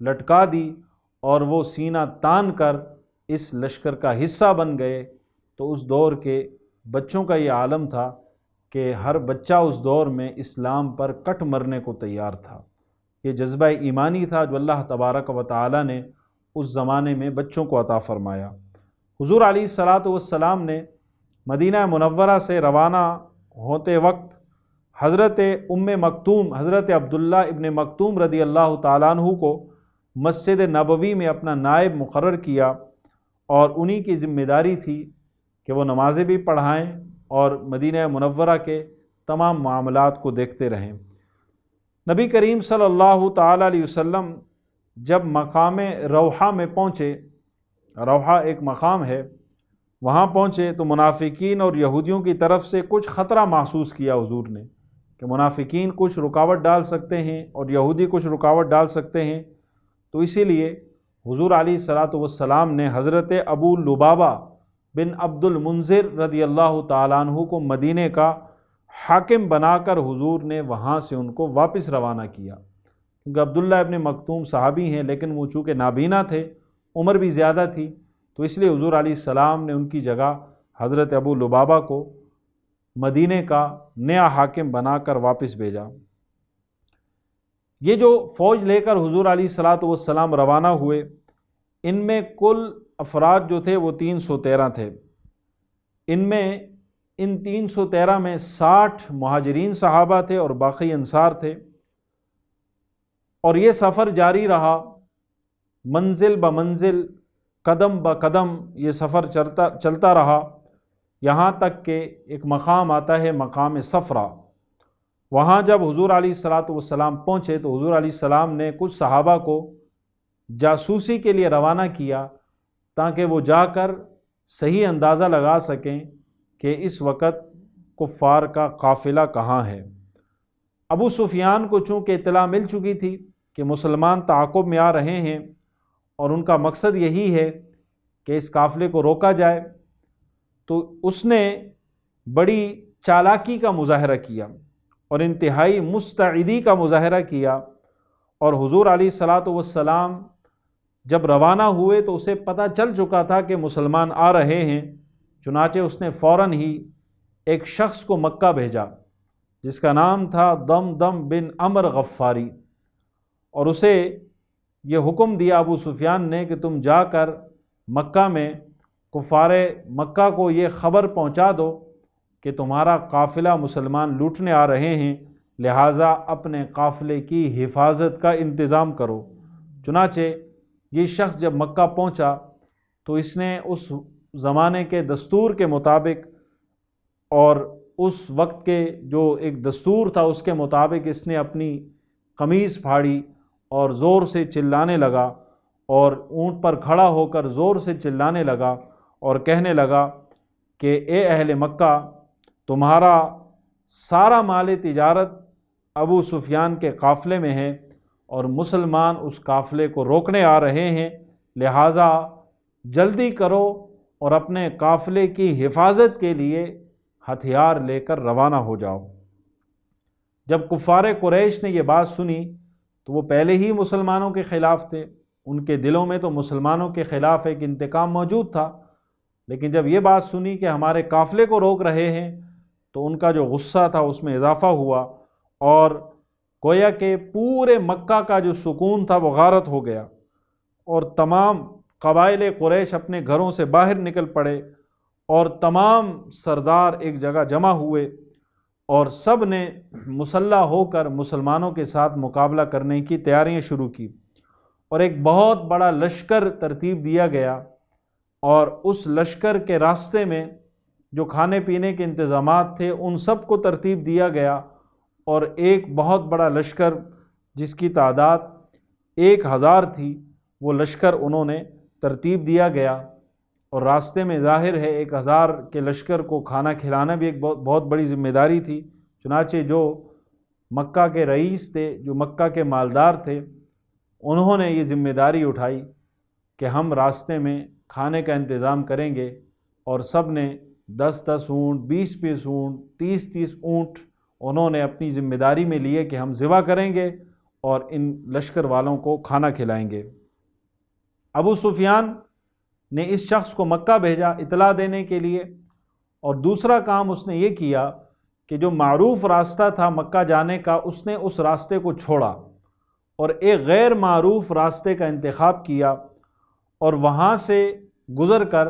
[SPEAKER 1] لٹکا دی، اور وہ سینہ تان کر اس لشکر کا حصہ بن گئے۔ تو اس دور کے بچوں کا یہ عالم تھا کہ ہر بچہ اس دور میں اسلام پر کٹ مرنے کو تیار تھا۔ یہ جذبہ ایمانی تھا جو اللہ تبارک و تعالی نے اس زمانے میں بچوں کو عطا فرمایا۔ حضور علیہ الصلاۃ والسلام نے مدینہ منورہ سے روانہ ہوتے وقت حضرت مکتوم حضرت عبداللہ ابن مکتوم رضی اللہ تعالیٰ عنہ کو مسجد نبوی میں اپنا نائب مقرر کیا، اور انہی کی ذمہ داری تھی کہ وہ نمازیں بھی پڑھائیں اور مدینہ منورہ کے تمام معاملات کو دیکھتے رہیں۔ نبی کریم صلی اللہ تعالیٰ علیہ وسلم جب مقام روحہ میں پہنچے، روحہ ایک مقام ہے، وہاں پہنچے تو منافقین اور یہودیوں کی طرف سے کچھ خطرہ محسوس کیا حضور نے کہ منافقین کچھ رکاوٹ ڈال سکتے ہیں اور یہودی کچھ رکاوٹ ڈال سکتے ہیں، تو اسی لیے حضور علیہ الصلاۃ والسلام نے حضرت ابو لبابہ بن عبد المنذر رضی اللہ تعالیٰ عنہ کو مدینے کا حاکم بنا کر حضور نے وہاں سے ان کو واپس روانہ کیا، کیونکہ عبداللہ ابن مکتوم صحابی ہیں لیکن وہ چونکہ نابینا تھے، عمر بھی زیادہ تھی، تو اس لیے حضور علیہ السلام نے ان کی جگہ حضرت ابو لبابہ کو مدینے کا نیا حاکم بنا کر واپس بھیجا۔ یہ جو فوج لے کر حضور علیہ الصلاۃ والسلام روانہ ہوئے، ان میں کل افراد جو تھے وہ 313 تھے۔ ان 313 میں 60 مہاجرین صحابہ تھے اور باقی انصار تھے، اور یہ سفر جاری رہا، منزل بمنزل، قدم بقدم یہ سفر چلتا رہا، یہاں تک کہ ایک مقام آتا ہے مقام صفرا۔ وہاں جب حضور علیہ الصلاۃ والسلام پہنچے تو حضور علیہ السلام نے کچھ صحابہ کو جاسوسی کے لیے روانہ کیا تاکہ وہ جا کر صحیح اندازہ لگا سکیں کہ اس وقت کفار کا قافلہ کہاں ہے۔ ابو سفیان کو چونکہ اطلاع مل چکی تھی کہ مسلمان تعاقب میں آ رہے ہیں اور ان کا مقصد یہی ہے کہ اس قافلے کو روکا جائے، تو اس نے بڑی چالاکی کا مظاہرہ کیا اور انتہائی مستعدی کا مظاہرہ کیا، اور حضور علیہ الصلاۃ والسلام جب روانہ ہوئے تو اسے پتہ چل چکا تھا کہ مسلمان آ رہے ہیں، چنانچہ اس نے فوراً ہی ایک شخص کو مکہ بھیجا جس کا نام تھا دمدم بن عمر غفاری، اور اسے یہ حکم دیا ابو سفیان نے کہ تم جا کر مکہ میں کفار مکہ کو یہ خبر پہنچا دو کہ تمہارا قافلہ مسلمان لوٹنے آ رہے ہیں، لہٰذا اپنے قافلے کی حفاظت کا انتظام کرو۔ چنانچہ یہ شخص جب مکہ پہنچا تو اس نے اس زمانے کے دستور کے مطابق اور اس وقت کے جو ایک دستور تھا اس کے مطابق اس نے اپنی قمیض پھاڑی اور زور سے چلانے لگا، اور اونٹ پر کھڑا ہو کر زور سے چلانے لگا اور کہنے لگا کہ اے اہل مکہ، تمہارا سارا مال تجارت ابو سفیان کے قافلے میں ہے اور مسلمان اس قافلے کو روکنے آ رہے ہیں، لہٰذا جلدی کرو اور اپنے قافلے کی حفاظت کے لیے ہتھیار لے کر روانہ ہو جاؤ۔ جب کفار قریش نے یہ بات سنی تو وہ پہلے ہی مسلمانوں کے خلاف تھے، ان کے دلوں میں تو مسلمانوں کے خلاف ایک انتقام موجود تھا، لیکن جب یہ بات سنی کہ ہمارے قافلے کو روک رہے ہیں تو ان کا جو غصہ تھا اس میں اضافہ ہوا، اور گویا کہ پورے مکہ کا جو سکون تھا وہ غارت ہو گیا، اور تمام قبائل قریش اپنے گھروں سے باہر نکل پڑے اور تمام سردار ایک جگہ جمع ہوئے اور سب نے مسلح ہو کر مسلمانوں کے ساتھ مقابلہ کرنے کی تیاریاں شروع کی، اور ایک بہت بڑا لشکر ترتیب دیا گیا، اور اس لشکر کے راستے میں جو کھانے پینے کے انتظامات تھے ان سب کو ترتیب دیا گیا، اور ایک بہت بڑا لشکر جس کی تعداد 1000 تھی وہ لشکر انہوں نے ترتیب دیا گیا، اور راستے میں ظاہر ہے 1000 کے لشکر کو کھانا کھلانا بھی ایک بہت بڑی ذمہ داری تھی۔ چنانچہ جو مکہ کے رئیس تھے، جو مکہ کے مالدار تھے، انہوں نے یہ ذمہ داری اٹھائی کہ ہم راستے میں کھانے کا انتظام کریں گے، اور سب نے 10 اونٹ، 20 اونٹ، 30 اونٹ انہوں نے اپنی ذمہ داری میں لیے کہ ہم ذبح کریں گے اور ان لشکر والوں کو کھانا کھلائیں گے۔ ابو سفیان نے اس شخص کو مکہ بھیجا اطلاع دینے کے لیے، اور دوسرا کام اس نے یہ کیا کہ جو معروف راستہ تھا مکہ جانے کا اس نے اس راستے کو چھوڑا اور ایک غیر معروف راستے کا انتخاب کیا، اور وہاں سے گزر کر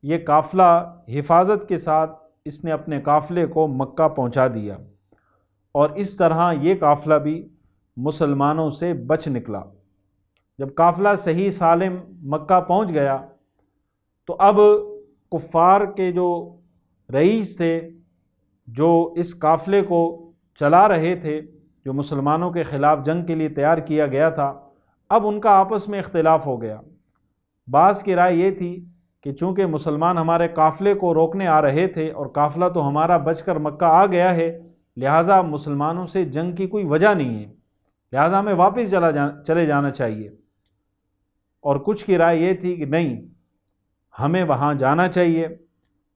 [SPEAKER 1] یہ قافلہ حفاظت کے ساتھ اس نے اپنے قافلے کو مکہ پہنچا دیا، اور اس طرح یہ قافلہ بھی مسلمانوں سے بچ نکلا۔ جب قافلہ صحیح سالم مکہ پہنچ گیا تو اب کفار کے جو رئیس تھے، جو اس قافلے کو چلا رہے تھے، جو مسلمانوں کے خلاف جنگ کے لیے تیار کیا گیا تھا، اب ان کا آپس میں اختلاف ہو گیا۔ بعض کی رائے یہ تھی کہ چونکہ مسلمان ہمارے قافلے کو روکنے آ رہے تھے اور قافلہ تو ہمارا بچ کر مکہ آ گیا ہے، لہٰذا مسلمانوں سے جنگ کی کوئی وجہ نہیں ہے، لہٰذا ہمیں واپس چلے جانا چاہیے۔ اور کچھ کی رائے یہ تھی کہ نہیں، ہمیں وہاں جانا چاہیے،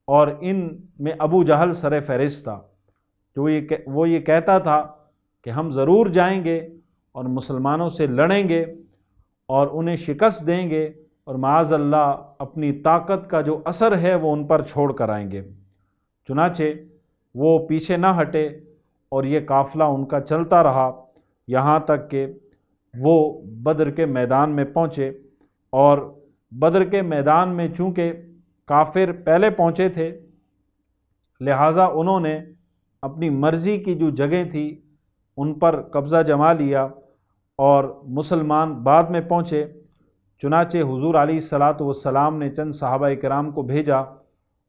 [SPEAKER 1] اور ان میں ابو جہل سر فہرست تھا، جو وہ یہ کہتا تھا کہ ہم ضرور جائیں گے اور مسلمانوں سے لڑیں گے اور انہیں شکست دیں گے، اور معاذ اللہ اپنی طاقت کا جو اثر ہے وہ ان پر چھوڑ کر آئیں گے۔ چنانچہ وہ پیچھے نہ ہٹے اور یہ قافلہ ان کا چلتا رہا یہاں تک کہ وہ بدر کے میدان میں پہنچے، اور بدر کے میدان میں چونکہ کافر پہلے پہنچے تھے، لہٰذا انہوں نے اپنی مرضی کی جو جگہیں تھی ان پر قبضہ جما لیا، اور مسلمان بعد میں پہنچے۔ چنانچہ حضور علیہ الصلاۃ نے چند صحابہ کرام کو بھیجا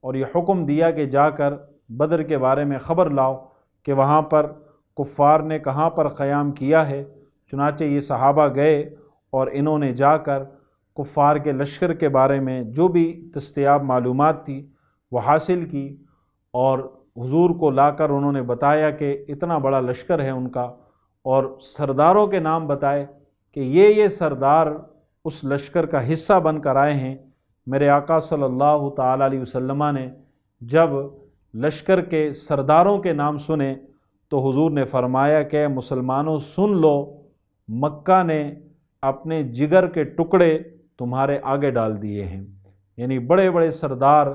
[SPEAKER 1] اور یہ حکم دیا کہ جا کر بدر کے بارے میں خبر لاؤ کہ وہاں پر کفار نے کہاں پر قیام کیا ہے۔ چنانچہ یہ صحابہ گئے اور انہوں نے جا کر کفار کے لشکر کے بارے میں جو بھی دستیاب معلومات تھی وہ حاصل کی، اور حضور کو لا کر انہوں نے بتایا کہ اتنا بڑا لشکر ہے ان کا، اور سرداروں کے نام بتائے کہ یہ سردار اس لشکر کا حصہ بن کر آئے ہیں۔ میرے آقا صلی اللہ تعالیٰ علیہ وسلم نے جب لشکر کے سرداروں کے نام سنے تو حضور نے فرمایا کہ مسلمانوں سن لو، مکہ نے اپنے جگر کے ٹکڑے تمہارے آگے ڈال دیے ہیں۔ یعنی بڑے بڑے سردار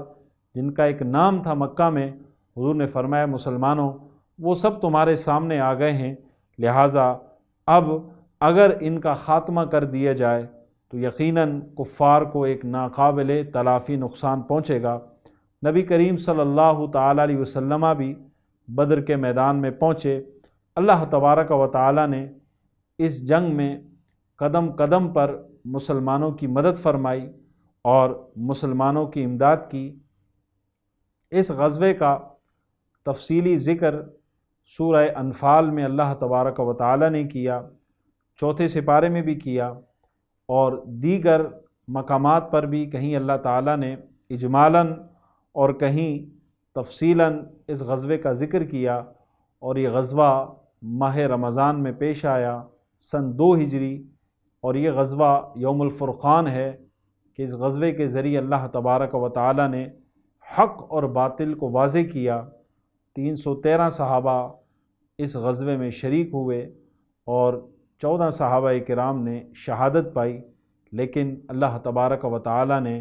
[SPEAKER 1] جن کا ایک نام تھا مکہ میں، حضور نے فرمایا مسلمانوں وہ سب تمہارے سامنے آ گئے ہیں، لہٰذا اب اگر ان کا خاتمہ کر دیا جائے تو یقیناً کفار کو ایک ناقابل تلافی نقصان پہنچے گا۔ نبی کریم صلی اللہ تعالیٰ علیہ وسلم بھی بدر کے میدان میں پہنچے۔ اللہ تبارک و تعالیٰ نے اس جنگ میں قدم قدم پر مسلمانوں کی مدد فرمائی اور مسلمانوں کی امداد کی۔ اس غزوے کا تفصیلی ذکر سورہ انفال میں اللہ تبارک و تعالیٰ نے کیا، چوتھے سپارے میں بھی کیا، اور دیگر مقامات پر بھی کہیں اللہ تعالیٰ نے اجمالاً اور کہیں تفصیلاً اس غزوے کا ذکر کیا۔ اور یہ غزوہ ماہ رمضان میں پیش آیا سن 2 ہجری، اور یہ غزوہ یوم الفرقان ہے کہ اس غزوے کے ذریعے اللہ تبارک و تعالیٰ نے حق اور باطل کو واضح کیا۔ 313 صحابہ اس غزوے میں شریک ہوئے اور 14 صحابہ کرام نے شہادت پائی، لیکن اللہ تبارک و تعالیٰ نے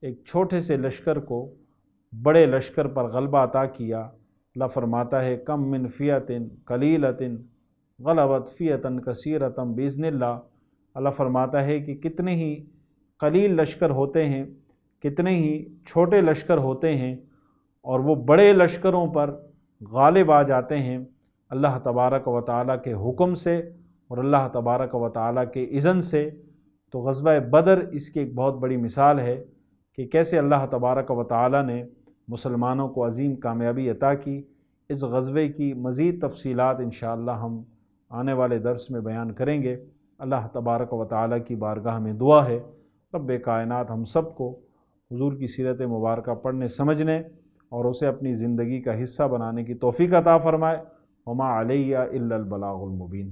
[SPEAKER 1] ایک چھوٹے سے لشکر کو بڑے لشکر پر غلبہ عطا کیا۔ اللہ فرماتا ہے کم من فیۃ قلیلۃ غلبت فیۃ کثیرۃ باذن اللہ۔ اللہ فرماتا ہے کہ کتنے ہی قلیل لشکر ہوتے ہیں، کتنے ہی چھوٹے لشکر ہوتے ہیں، اور وہ بڑے لشکروں پر غالب آ جاتے ہیں اللہ تبارک و تعالیٰ کے حکم سے اور اللہ تبارک و تعالیٰ کے اذن سے۔ تو غزوہ بدر اس کی ایک بہت بڑی مثال ہے کہ کیسے اللہ تبارک و تعالیٰ نے مسلمانوں کو عظیم کامیابی عطا کی۔ اس غزوے کی مزید تفصیلات انشاءاللہ ہم آنے والے درس میں بیان کریں گے۔ اللہ تبارک و تعالیٰ کی بارگاہ میں دعا ہے رب کائنات ہم سب کو حضور کی سیرت مبارکہ پڑھنے سمجھنے اور اسے اپنی زندگی کا حصہ بنانے کی توفیق عطا فرمائے۔ وما علیہ الا البلاغ المبین۔